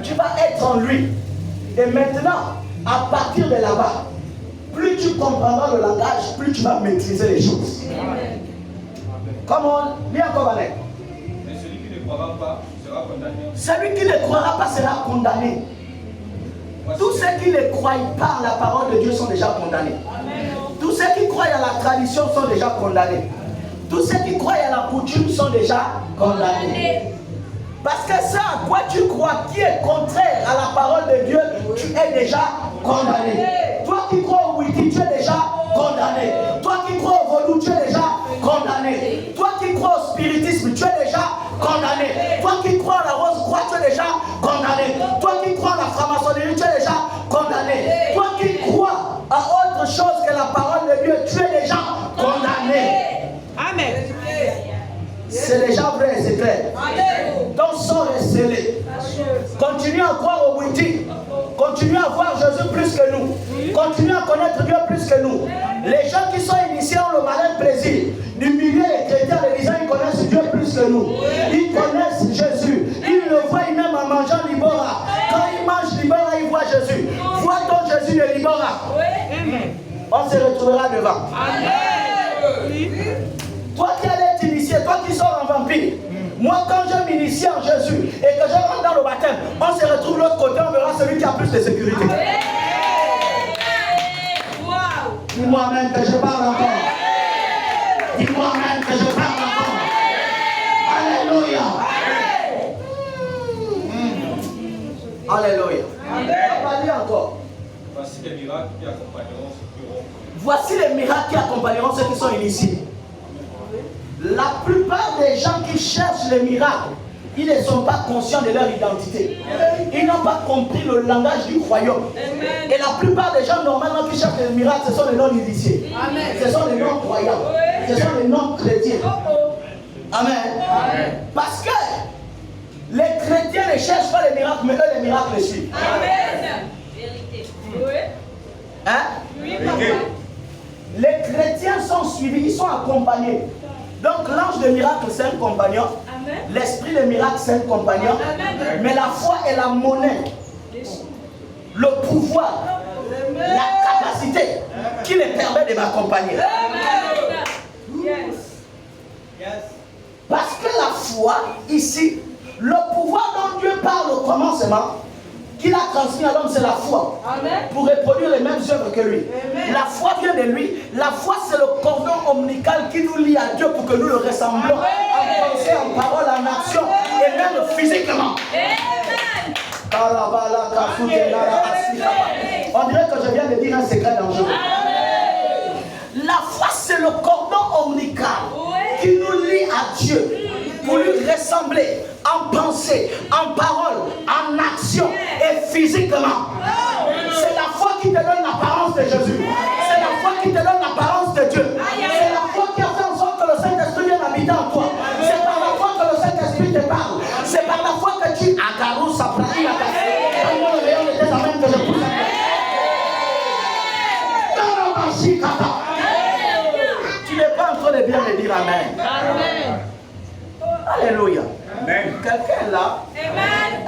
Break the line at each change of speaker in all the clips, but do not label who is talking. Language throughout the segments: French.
tu vas être en lui. Et maintenant, à partir de là-bas, plus tu comprendras le langage, plus tu vas maîtriser les choses.
Amen.
Comment? Bien encore, Valet.
Mais celui qui ne croira pas sera condamné.
Celui qui ne croira pas sera condamné. Tous ceux qui ne croient pas en la parole de Dieu sont déjà condamnés. Tous ceux qui croient à la tradition sont déjà condamnés. Tous ceux qui croient à la coutume sont déjà condamnés. Parce que ça, à quoi tu crois qui est contraire à la parole de Dieu, tu es déjà condamné. Toi qui crois au wiki, tu es déjà condamné. Toi qui crois au vaudou, tu es déjà condamné. Toi qui crois au spiritisme, tu es déjà condamné. Toi qui crois à la rose croix, tu es déjà condamné. Toi qui crois à la franc-maçonnerie, tu es déjà condamné. Toi qui crois à autre chose que la parole de Dieu, tu es déjà condamné.
Amen.
C'est déjà vrai et c'est clair. Ton sort est scellé. Continue à croire au Wiki. Continue à voir Jésus plus que nous. Continue à connaître Dieu plus que nous. Les gens qui sont initiés ont le malin plaisir d'humilier les chrétiens en disant qu'ils connaissent Dieu plus que nous. Ils connaissent Jésus. Ils le voient même en mangeant Libora. Quand ils mangent Libora, ils voient Jésus. Vois ton Jésus de Libora. On se retrouvera devant. Toi qui allais t'initier, toi qui sors en vampire. Moi, quand je m'initie en Jésus et que je rentre dans le baptême, on se retrouve de l'autre côté, on verra celui qui a plus de sécurité. Dis-moi même que je parle encore. Dis-moi même que je parle encore. Alléluia. Alléluia. On va lire encore.
Voici les miracles qui accompagneront ceux qui auront cru.
Voici les miracles qui accompagneront ceux qui sont initiés. La plupart des gens qui cherchent les miracles, ils ne sont pas conscients de leur identité. Ils n'ont pas compris le langage du royaume. Et la plupart des gens normalement qui cherchent les miracles, ce sont les non-initiés. Ce sont les non-croyants. Ce sont les non-chrétiens. Amen. Parce que les chrétiens ne cherchent pas les miracles, mais eux les miracles les suivent.
Amen. Vérité.
Hein?
Oui, papa.
Les chrétiens sont suivis, ils sont accompagnés. Donc l'ange de miracle c'est un compagnon. L'esprit de miracle c'est un compagnon. Mais la foi est la monnaie, le pouvoir, la capacité qui les permet de m'accompagner. Parce que la foi, ici, le pouvoir dont Dieu parle au commencement, qu'il a transmis à l'homme, c'est la foi. Pour reproduire les mêmes œuvres que lui. La foi vient de lui. La foi, c'est le cordon ombilical qui nous lie à Dieu pour que nous le ressemblons en pensée, en parole, en action et même physiquement. On dirait que je viens de dire un secret dangereux. La foi, c'est le cordon ombilical qui nous lie à Dieu pour lui ressembler en pensée, en parole, en action et physiquement. C'est la foi qui te donne l'apparence de Jésus. C'est la foi qui te donne l'apparence de Dieu. C'est la foi qui a fait en sorte que le Saint-Esprit vienne habiter en toi. C'est par la foi que le Saint-Esprit te parle. C'est par la foi que tu agarous sa pratique. Dans le rayon de tes amènes que je pousse. Tu n'es pas en train de bien me dire Amen. Alléluia. Quelqu'un est là?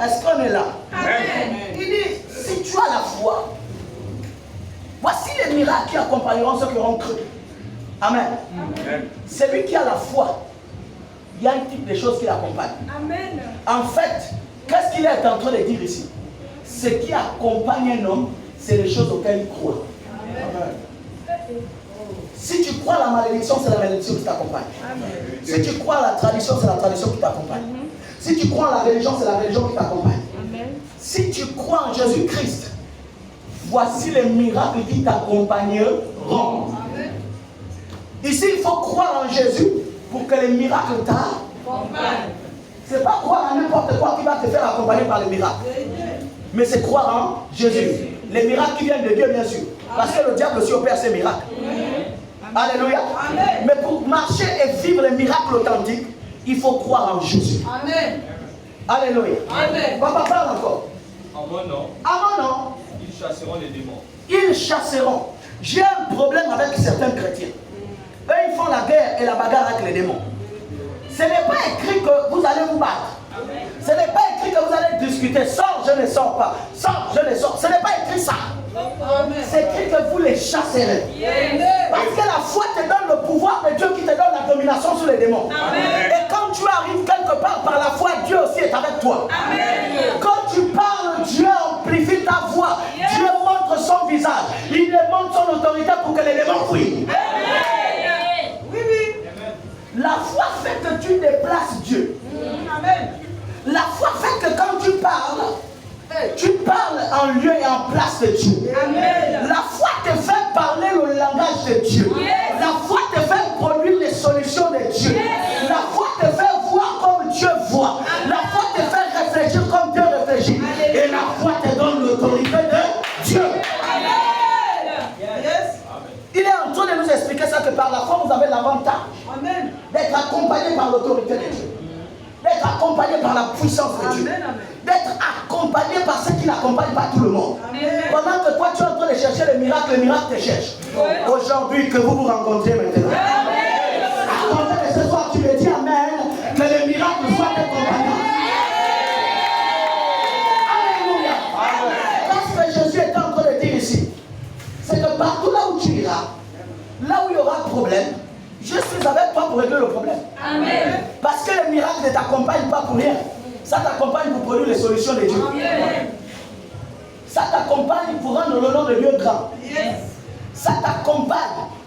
Est-ce qu'on est là? Il dit, si tu as la foi, voici les miracles qui accompagneront ceux qui auront cru. Amen. Celui qui a la foi, il y a un type de choses qui l'accompagne. En fait, qu'est-ce qu'il est en train de dire ici? Ce qui accompagne un homme, c'est les choses auxquelles il croit. Amen. Si tu crois à la malédiction, c'est la malédiction qui t'accompagne. Si tu crois à la tradition, c'est la tradition qui t'accompagne. Si tu crois à la religion, c'est la religion qui t'accompagne. Si tu crois en Jésus-Christ, voici les miracles qui t'accompagneront. Ici, il faut croire en Jésus pour que les miracles t'accompagnent. Ce n'est pas croire en n'importe quoi qui va te faire accompagner par les miracles. Mais c'est croire en Jésus. Les miracles qui viennent de Dieu, bien sûr. Parce que le diable aussi opère ces miracles. Alléluia. Mais pour marcher et vivre les miracles authentiques, il faut croire en Jésus. Amen. Alléluia. Amen. Papa parle encore.
En mon nom,
ils
chasseront les démons.
Ils chasseront. J'ai un problème avec certains chrétiens. Eux, ils font la guerre et la bagarre avec les démons. Ce n'est pas écrit que vous allez vous battre. Ce n'est pas écrit que vous allez discuter. Sors, je ne sors pas. Sors, je ne sors. Ce n'est pas écrit ça. C'est écrit que vous les chasserez. Parce que la foi te donne le pouvoir de Dieu qui te donne la domination sur les démons. Et quand tu arrives quelque part par la foi, Dieu aussi est avec toi. Quand tu parles, Dieu amplifie ta voix. Dieu montre son visage. Il démontre son autorité pour que les démons fuient. La foi fait que tu déplaces Dieu. La foi fait que quand tu parles en lieu et en place de Dieu. La foi te fait parler le langage de Dieu. La foi te fait produire les solutions de Dieu. La foi te fait voir comme Dieu voit. La foi te fait réfléchir comme Dieu réfléchit. Et la foi te donne l'autorité de Dieu. Il est en train de nous expliquer ça, que par la foi, vous avez l'avantage d'être accompagné par l'autorité de Dieu. D'être accompagné par la puissance de Dieu. D'être accompagné par ceux qui n'accompagnent pas tout le monde. Pendant que toi, tu es en train de chercher le miracle te cherche. Aujourd'hui, que vous vous rencontrez maintenant. À compter de ce soir, tu me dis Amen, que le miracle soit accompagné. Alléluia. Parce que Jésus est en train de dire ici, c'est que partout là où tu iras, là où il y aura problème, je suis avec toi pour régler le problème. Amen. Parce que le miracle ne t'accompagne pas pour rien. Ça t'accompagne pour produire les solutions de Dieu. Amen. Ça t'accompagne pour rendre le nom de Dieu grand. Yes. Ça t'accompagne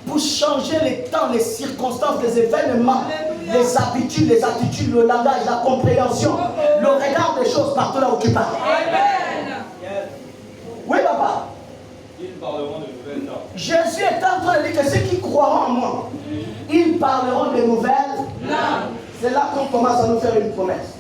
pour changer les temps, les circonstances, les événements, les habitudes, les attitudes, le langage, la compréhension, le regard des choses partout là où tu pars. Amen. Oui, papa.
Ils parleront de nouvelles normes.
Jésus est en train de dire que ceux qui croiront en moi, ils parleront de nouvelles normes. C'est là qu'on commence à nous faire une promesse.